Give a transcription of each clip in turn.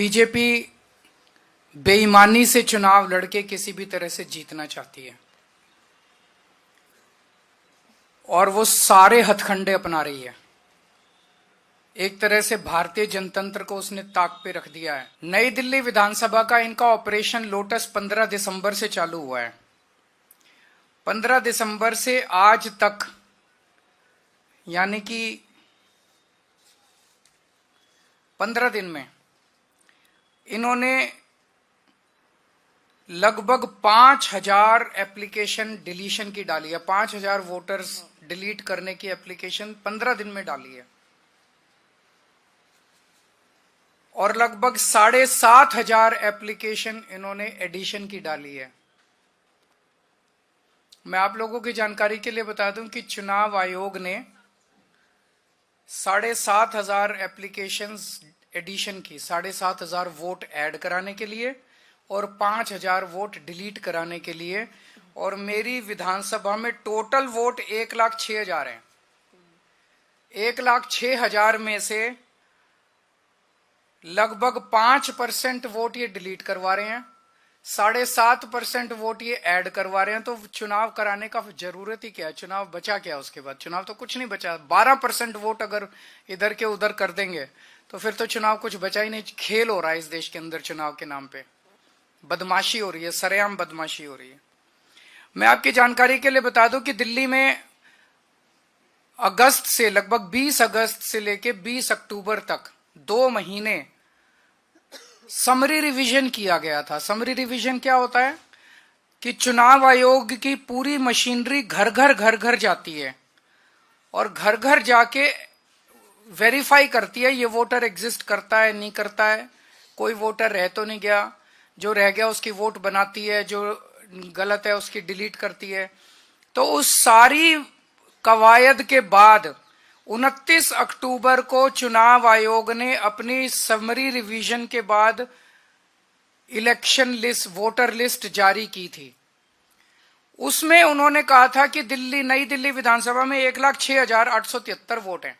BJP बेईमानी से चुनाव लड़के किसी भी तरह से जीतना चाहती है और वो सारे हथकंडे अपना रही है। एक तरह से भारतीय जनतंत्र को उसने ताक पे रख दिया है। नई दिल्ली विधानसभा का इनका ऑपरेशन लोटस 15 दिसंबर से चालू हुआ है। 15 दिसंबर से आज तक यानी कि 15 दिन में इन्होंने लगभग 5000 एप्लीकेशन डिलीशन की डाली है। 5000 वोटर्स डिलीट करने की एप्लीकेशन 15 दिन में डाली है और लगभग 7500 एप्लीकेशन इन्होंने एडिशन की डाली है। मैं आप लोगों की जानकारी के लिए बता दूं कि चुनाव आयोग ने 7500 एप्लीकेशंस एडिशन की, 7500 वोट ऐड कराने के लिए और 5000 वोट डिलीट कराने के लिए। और मेरी विधानसभा में टोटल वोट 1,06,000 हैं। 1,06,000 में से लगभग 5% वोट ये डिलीट करवा रहे हैं, 7.5% वोट ये ऐड करवा रहे हैं। तो चुनाव कराने का जरूरत ही क्या है? चुनाव बचा क्या उसके बाद? चुनाव तो कुछ नहीं बचा। 12% वोट अगर इधर के उधर कर देंगे तो फिर तो चुनाव कुछ बचा ही नहीं। खेल हो रहा है इस देश के अंदर चुनाव के नाम पे, बदमाशी हो रही है, सरेआम बदमाशी हो रही है। मैं आपकी जानकारी के लिए बता दूं कि दिल्ली में अगस्त से लगभग 20 अगस्त से लेके 20 अक्टूबर तक 2 महीने समरी रिवीजन किया गया था। समरी रिवीजन क्या होता है कि चुनाव आयोग की पूरी मशीनरी घर घर जाती है और घर घर जाके वेरीफाई करती है ये वोटर एग्जिस्ट करता है नहीं करता है, कोई वोटर रह तो नहीं गया, जो रह गया उसकी वोट बनाती है, जो गलत है उसकी डिलीट करती है। तो उस सारी कवायद के बाद 29 अक्टूबर को चुनाव आयोग ने अपनी समरी रिवीजन के बाद इलेक्शन लिस्ट, वोटर लिस्ट जारी की थी। उसमें उन्होंने कहा था कि नई दिल्ली विधानसभा में 1,06,873 वोट हैं।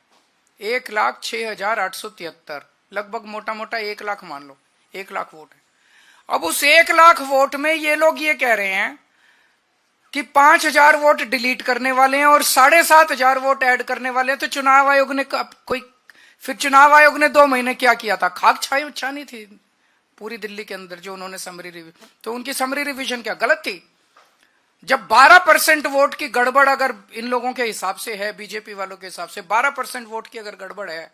1,06,873, लगभग मोटा मोटा 1 लाख मान लो, 1 लाख वोट है। अब उस 1 लाख वोट में ये लोग ये कह रहे हैं कि 5000 वोट डिलीट करने वाले हैं और 7500 वोट ऐड करने वाले हैं। तो चुनाव आयोग ने फिर चुनाव आयोग ने 2 महीने क्या किया था? खाक छानी थी पूरी दिल्ली के अंदर जो उन्होंने समरी रिवीजन। तो उनकी समरी रिवीजन क्या गलत थी? जब 12% वोट की गड़बड़ अगर इन लोगों के हिसाब से है, बीजेपी वालों के हिसाब से 12% वोट की अगर गड़बड़ है,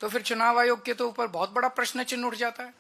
तो फिर चुनाव आयोग के तो ऊपर बहुत बड़ा प्रश्न चिन्ह उठ जाता है।